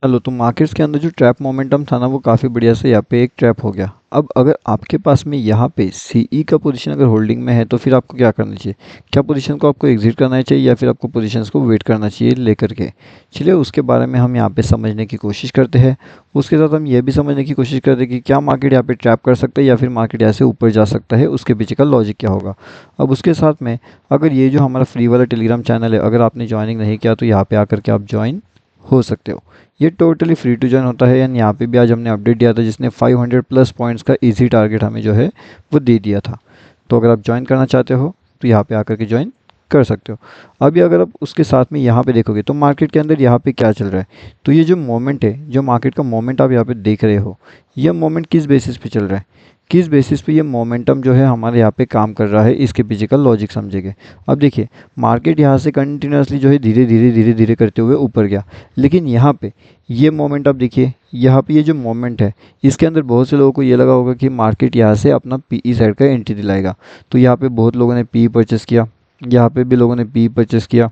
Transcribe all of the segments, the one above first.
चलो, तो मार्केट्स के अंदर जो ट्रैप मोमेंटम था ना, वो काफ़ी बढ़िया से यहाँ पे एक ट्रैप हो गया। अब अगर आपके पास में यहाँ पे सीई का पोजीशन अगर होल्डिंग में है तो फिर आपको क्या करना चाहिए? क्या पोजीशन को आपको एग्जिट करना चाहिए या फिर आपको पोजीशंस को वेट करना चाहिए लेकर के? चलिए, उसके बारे में हम यहाँ पे समझने की कोशिश करते हैं। उसके साथ हम ये भी समझने की कोशिश करते हैं कि क्या मार्केट यहाँ पे ट्रैप कर सकता है या फिर मार्केट यहाँ से ऊपर जा सकता है, उसके पीछे का लॉजिक क्या होगा। अब उसके साथ में, अगर ये जो हमारा फ्री वाला टेलीग्राम चैनल है, अगर आपने ज्वाइनिंग नहीं किया तो यहाँ पे आकर के आप ज्वाइन हो सकते हो। ये टोटली फ्री टू जॉइन होता है। एंड यहाँ पे भी आज हमने अपडेट दिया था जिसने 500 प्लस पॉइंट्स का इजी टारगेट हमें जो है वो दे दिया था। तो अगर आप ज्वाइन करना चाहते हो तो यहाँ पे आकर के ज्वाइन कर सकते हो। अभी अगर आप उसके साथ में यहाँ पे देखोगे तो मार्केट के अंदर यहाँ पे क्या चल रहा है, तो ये जो मोमेंट है, जो मार्केट का मोमेंट आप यहाँ पे देख रहे हो, ये मोमेंट किस बेसिस पे चल रहा है, किस बेसिस पे ये मोमेंटम जो है हमारे यहाँ पे काम कर रहा है, इसके पीछे का लॉजिक समझेंगे। अब देखिए, मार्केट यहाँ से कंटिन्यूसली जो है धीरे धीरे धीरे धीरे करते हुए ऊपर गया, लेकिन यहाँ पे ये मोमेंट आप देखिए, यहाँ पे ये जो मोमेंट है, इसके अंदर बहुत से लोगों को ये लगा होगा कि मार्केट यहाँ से अपना पीई साइड का एंट्री दिलाएगा। तो यहाँ पे बहुत लोगों ने पी परचेस किया, यहाँ पे भी लोगों ने पी परचेस किया,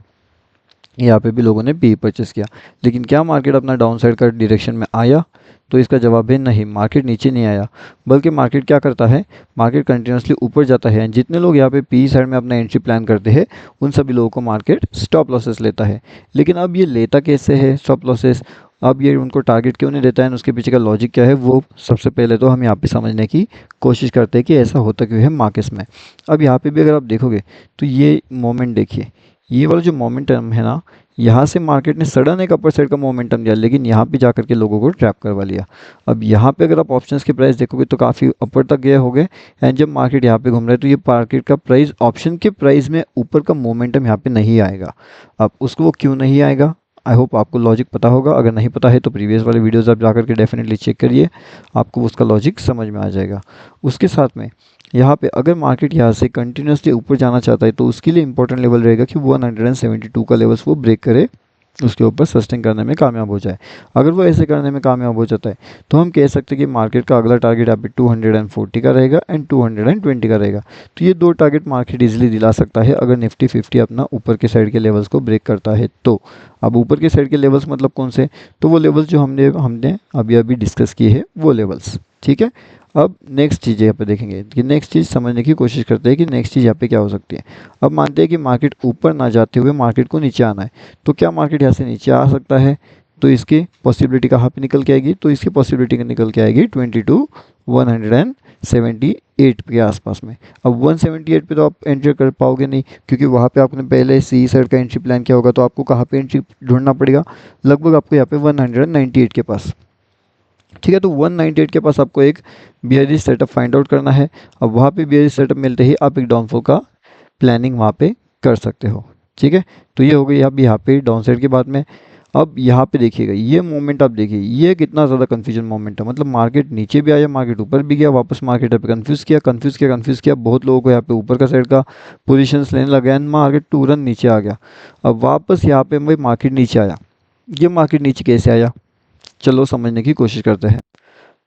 यहाँ पे भी लोगों ने पी परचेस किया। लेकिन क्या मार्केट अपना डाउन साइड का डायरेक्शन में आया? तो इसका जवाब है नहीं, मार्केट नीचे नहीं आया। बल्कि मार्केट क्या करता है, मार्केट कंटिन्यूसली ऊपर जाता है। जितने लोग यहाँ पे पी साइड में अपना एंट्री प्लान करते हैं, उन सभी लोगों को मार्केट स्टॉप लॉसेस लेता है। लेकिन अब ये लेता कैसे है स्टॉप लॉसेस, अब ये उनको टारगेट क्यों नहीं देता है, उसके पीछे का लॉजिक क्या है, वो सबसे पहले तो हम यहाँ पे समझने की कोशिश करते हैं कि ऐसा होता क्यों है मार्केट्स में। अब यहाँ पे भी अगर आप देखोगे तो ये मोमेंट देखिए, ये वाला जो मोमेंटम है ना, यहाँ से मार्केट ने सडन एक अपर साइड का मोमेंटम दिया, लेकिन यहाँ पे जाकर के लोगों को ट्रैप करवा लिया। अब यहाँ पे अगर आप ऑप्शंस के प्राइस देखोगे तो काफ़ी ऊपर तक गए होंगे। एंड जब मार्केट यहाँ पे घूम रहा है तो ये मार्केट का प्राइस ऑप्शन के प्राइस में ऊपर का मोमेंटम यहाँ पे नहीं आएगा। अब उसको वो क्यों नहीं आएगा, आई होप आपको लॉजिक पता होगा। अगर नहीं पता है तो प्रीवियस वाले वीडियोज़ आप जाकर के डेफिनेटली चेक करिए, आपको उसका लॉजिक समझ में आ जाएगा। उसके साथ में यहाँ पे अगर मार्केट यहाँ से कंटिन्यूसली ऊपर जाना चाहता है तो उसके लिए इंपॉर्टेंट लेवल रहेगा कि 172 का लेवल्स वो ब्रेक करे, उसके ऊपर सस्टेन करने में कामयाब हो जाए। अगर वो ऐसे करने में कामयाब हो जाता है तो हम कह सकते हैं कि मार्केट का अगला टारगेट यहाँ पे 240 का रहेगा एंड 220 का रहेगा। तो ये दो टारगेट मार्केट इजीली दिला सकता है अगर निफ्टी 50 अपना ऊपर के साइड के लेवल्स को ब्रेक करता है तो। अब ऊपर के साइड के लेवल्स मतलब कौन से, तो वो लेवल्स जो हमने हमने अभी अभी डिस्कस किए हैं वो लेवल्स, ठीक है। अब नेक्स्ट चीज़ यहाँ पे देखेंगे कि नेक्स्ट चीज़ समझने की कोशिश करते हैं कि नेक्स्ट चीज़ यहाँ पे क्या हो सकती है। अब मानते हैं कि मार्केट ऊपर ना जाते हुए मार्केट को नीचे आना है, तो क्या मार्केट यहाँ से नीचे आ सकता है? तो इसकी पॉसिबिलिटी कहाँ पे निकल के आएगी, तो इसकी पॉसिबिलिटी निकल के आएगी 178 के आसपास में। अब 178 पे तो आप एंट्री कर पाओगे नहीं, क्योंकि वहाँ पे आपने पहले सी साइड का एंट्री प्लान किया होगा, तो आपको कहाँ पे एंट्री ढूंढना पड़ेगा, लगभग आपको यहाँ पे 198 के पास, ठीक है। तो 198 के पास आपको एक बियरिश सेटअप फाइंड आउट करना है। अब वहाँ पे बियरिश सेटअप मिलते ही आप एक डाउनफॉल का प्लानिंग वहाँ पे कर सकते हो, ठीक है। तो ये हो गई अब यहाँ पे डाउन साइड की बात में। अब यहाँ पे देखिएगा ये मोमेंट, आप देखिए ये कितना ज़्यादा कन्फ्यूजन मोमेंट है, मतलब मार्केट नीचे भी आया, मार्केट ऊपर भी गया, वापस मार्केट यहाँ पे कन्फ्यूज़ किया, बहुत लोगों को यहाँ पे ऊपर का साइड का पोजीशंस लेने लगे एंड मार्केट तुरंत नीचे आ गया। अब वापस यहाँ पे भाई मार्केट नीचे आया, ये मार्केट नीचे कैसे आया, चलो समझने की कोशिश करते हैं।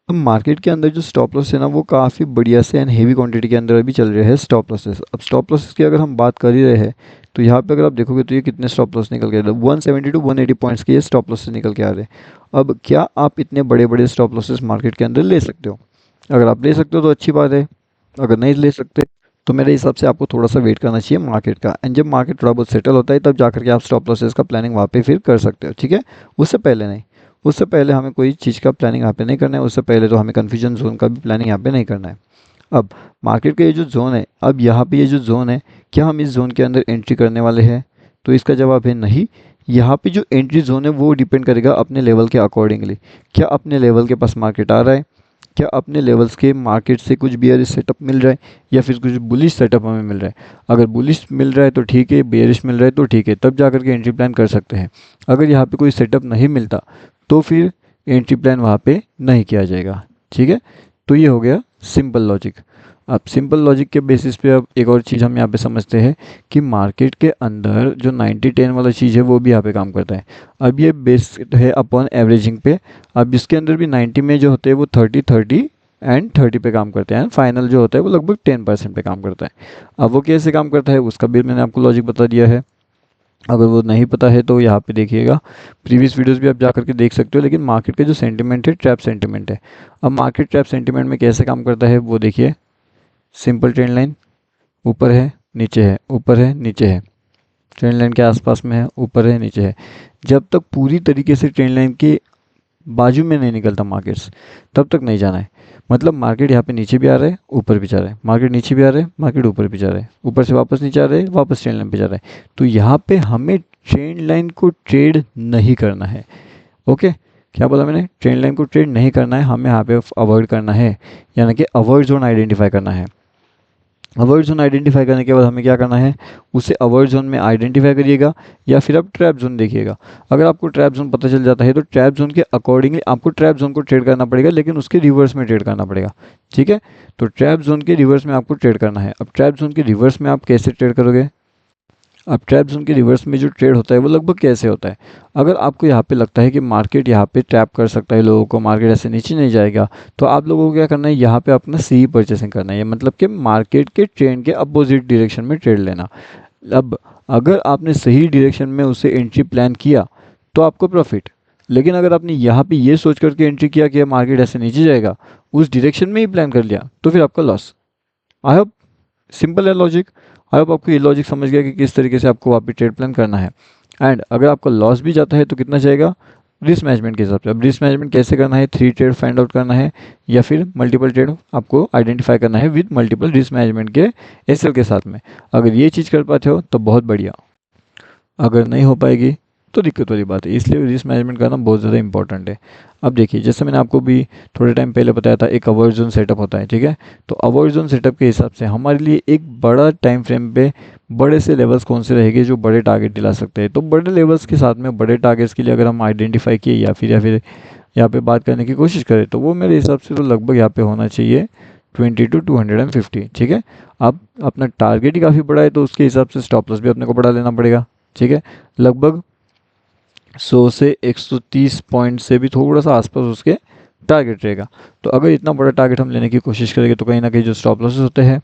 अब मार्केट के अंदर जो स्टॉप लॉस है ना, वो काफ़ी बढ़िया से एंड हेवी क्वांटिटी के अंदर अभी चल रहे हैं स्टॉप लॉसेस। अब स्टॉप लॉसेस की अगर हम बात कर ही रहे हैं तो यहाँ पे अगर आप देखोगे तो ये कितने स्टॉप लॉस निकल के आ रहे हैं, 170 टू 180 पॉइंट्स के ये स्टॉप लॉसेस निकल के आ रहे हैं। अब क्या आप इतने बड़े बड़े स्टॉप लॉसेस मार्केट के अंदर ले सकते हो? अगर आप ले सकते हो तो अच्छी बात है, अगर नहीं ले सकते तो मेरे हिसाब से आपको थोड़ा सा वेट करना चाहिए मार्केट का। एंड जब मार्केट थोड़ा बहुत सेटल होता है तब जाकर के आप स्टॉप लॉसेस का प्लानिंग वहाँ पे फिर कर सकते हो, ठीक है। उससे पहले नहीं, उससे पहले हमें कोई चीज़ का प्लानिंग यहाँ पे नहीं करना है, उससे पहले तो हमें कन्फ्यूजन जोन का भी प्लानिंग यहाँ पे नहीं करना है। अब मार्केट का ये जो जोन है, अब यहाँ पे ये जो जोन है, क्या हम इस जोन के अंदर एंट्री करने वाले हैं? तो इसका जवाब है नहीं। यहाँ पे जो एंट्री जोन है वो डिपेंड करेगा अपने लेवल के अकॉर्डिंगली। क्या अपने लेवल के पास मार्केट आ रहा है, क्या अपने लेवल्स के मार्केट से कुछ बियरिश सेटअप मिल रहा है या फिर कुछ बुलिश सेटअप हमें मिल रहा है। अगर बुलिश मिल रहा है तो ठीक है, बियरिश मिल रहा है तो ठीक है, तब जाकर के एंट्री प्लान कर सकते हैं। अगर यहाँ पे कोई सेटअप नहीं मिलता तो फिर एंट्री प्लान वहाँ पे नहीं किया जाएगा, ठीक है। तो ये हो गया सिंपल लॉजिक। अब सिंपल लॉजिक के बेसिस पे अब एक और चीज़ हम यहाँ पे समझते हैं कि मार्केट के अंदर जो 90-10 वाला चीज़ है वो भी यहाँ पे काम करता है। अब ये बेस्ड है अपॉन एवरेजिंग पे। अब इसके अंदर भी 90 में जो होते हैं वो 30-30 एंड 30 पे काम करते हैं, फाइनल जो होता है वो लगभग 10% पे काम करता है। अब वो कैसे काम करता है उसका भी मैंने आपको लॉजिक बता दिया है। अगर वो नहीं पता है तो यहाँ पे देखिएगा, प्रीवियस वीडियोस भी आप जा करके देख सकते हो। लेकिन मार्केट का जो सेंटिमेंट है ट्रैप सेंटिमेंट है। अब मार्केट ट्रैप सेंटिमेंट में कैसे काम करता है वो देखिए। सिंपल ट्रेंड लाइन ऊपर है नीचे है, ऊपर है नीचे है, ट्रेंड लाइन के आसपास में है, ऊपर है नीचे है। जब तक पूरी तरीके से ट्रेंड लाइन के बाजू में नहीं निकलता मार्केट्स, तब तक नहीं जाना है। मतलब मार्केट यहाँ पे नीचे भी आ रहा है, ऊपर भी जा रहा है, मार्केट नीचे भी आ रहा है, मार्केट ऊपर भी जा रहा है, ऊपर से वापस नीचे आ रहा है, वापस ट्रेंड लाइन पे जा रहा है। तो यहाँ पे हमें ट्रेंड लाइन को ट्रेड नहीं करना है। ओके, क्या बोला मैंने? ट्रेंड लाइन को ट्रेड नहीं करना है, हमें यहाँ पे अवॉइड करना है, यानी कि अवॉइड जोन आइडेंटिफाई करना है। अवॉइड जोन आइडेंटिफाई करने के बाद हमें क्या करना है, उसे अवॉइड जोन में आइडेंटिफाई करिएगा या फिर आप ट्रैप जोन देखिएगा। अगर आपको ट्रैप जोन पता चल जाता है तो ट्रैप जोन के अकॉर्डिंगली आपको ट्रैप जोन को ट्रेड करना पड़ेगा, लेकिन उसके रिवर्स में ट्रेड करना पड़ेगा। ठीक है, तो ट्रैप जोन के रिवर्स में आपको ट्रेड करना है। अब ट्रैप जोन के रिवर्स में आप कैसे ट्रेड करोगे? अब ट्रैप जोन के रिवर्स में जो ट्रेड होता है वो लगभग कैसे होता है? अगर आपको यहाँ पे लगता है कि मार्केट यहाँ पे ट्रैप कर सकता है लोगों को, मार्केट ऐसे नीचे नहीं जाएगा, तो आप लोगों को क्या करना है, यहाँ पे अपना सी परचेसिंग करना है। ये मतलब कि मार्केट के ट्रेंड के अपोजिट डायरेक्शन में ट्रेड लेना। अब अगर आपने सही डायरेक्शन में उसे एंट्री प्लान किया तो आपको प्रॉफिट। लेकिन अगर आपने यहाँ पे ये सोच करके एंट्री किया कि मार्केट ऐसे नीचे जाएगा, उस डायरेक्शन में ही प्लान कर लिया, तो फिर आपका लॉस। आई होप सिंपल है लॉजिक। आई होप आपको ये लॉजिक समझ गया कि किस तरीके से आपको वहाँ पे ट्रेड प्लान करना है। एंड अगर आपका लॉस भी जाता है तो कितना जाएगा? रिस्क मैनेजमेंट के हिसाब से। अब रिस्क मैनेजमेंट कैसे करना है? 3 ट्रेड फाइंड आउट करना है या फिर मल्टीपल ट्रेड आपको आइडेंटिफाई करना है विद मल्टीपल रिस्क मैनेजमेंट के एसएल के साथ में। अगर ये चीज़ कर पाते हो तो बहुत बढ़िया, अगर नहीं हो पाएगी तो दिक्कत वाली बात है। इसलिए रिस्क मैनेजमेंट करना बहुत ज़्यादा इंपॉर्टेंट है। अब देखिए, जैसे मैंने आपको भी थोड़े टाइम पहले बताया था, एक अवॉइड जोन सेटअप होता है। ठीक है, तो अवॉइड जोन सेटअप के हिसाब से हमारे लिए एक बड़ा टाइम फ्रेम पे बड़े से लेवल्स कौन से रहेंगे जो बड़े टारगेट दिला सकते हैं। तो बड़े लेवल्स के साथ में बड़े टारगेट्स के लिए अगर हम आइडेंटिफाई किए या फिर यहाँ पे बात करने की कोशिश करें, तो वो मेरे हिसाब से तो लगभग यहाँ पे होना चाहिए 20 to 250। ठीक है, अब अपना टारगेट ही काफ़ी बड़ा है तो उसके हिसाब से स्टॉप लॉस भी अपने को बड़ा लेना पड़ेगा। ठीक है, लगभग 100 से 130 पॉइंट से भी थोड़ा सा आसपास उसके टारगेट रहेगा। तो अगर इतना बड़ा टारगेट हम लेने की कोशिश करेंगे तो कहीं ना कहीं जो स्टॉप लॉसेस होते हैं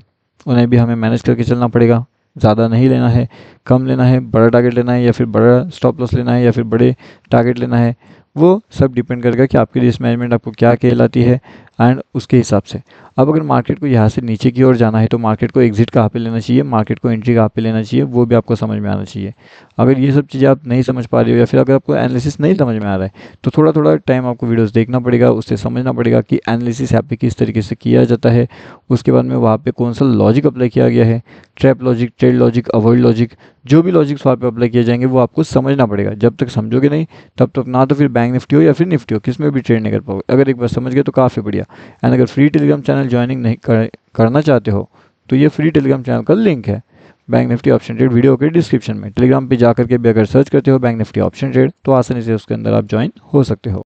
उन्हें भी हमें मैनेज करके चलना पड़ेगा। ज़्यादा नहीं लेना है, कम लेना है, बड़ा टारगेट लेना है या फिर बड़ा स्टॉप लॉस लेना है या फिर बड़े टारगेट लेना है, वो सब डिपेंड करेगा कि आपकी रिस्क मैनेजमेंट आपको क्या कहलाती है एंड उसके हिसाब से। अब अगर मार्केट को यहाँ से नीचे की ओर जाना है तो मार्केट को एग्जिट कहाँ पे लेना चाहिए, मार्केट को एंट्री कहाँ पे लेना चाहिए, वो भी आपको समझ में आना चाहिए। अगर ये सब चीज़ें आप नहीं समझ पा रहे हो या फिर अगर आपको एनालिसिस नहीं समझ में आ रहा है तो थोड़ा थोड़ा टाइम आपको वीडियोस देखना पड़ेगा, उससे समझना पड़ेगा कि एनालिसिस यहाँ पे किस तरीके से किया जाता है। उसके बाद में वहाँ पे कौन सा लॉजिक अप्लाई किया गया है, trap logic, trade logic, avoid logic, जो भी लॉजिक्स वहाँ पे अप्लाई किए जाएंगे वो आपको समझना पड़ेगा। जब तक समझोगे नहीं तब तक ना तो फिर बैंक निफ्टी हो या फिर निफ्टी हो, किस में भी ट्रेड नहीं कर पाओगे। अगर एक बार समझ गए तो काफ़ी बढ़िया। एंड अगर फ्री टेलीग्राम चैनल ज्वाइनिंग नहीं करना चाहते हो तो ये फ्री टेलीग्राम चैनल का लिंक है bank Nifty option trade video के डिस्क्रिप्शन में। टेलीग्राम पे जाकर के भी अगर सर्च करते हो बैंक निफ्टी ऑप्शन ट्रेड तो आसानी से उसके अंदर आप ज्वाइन हो सकते हो।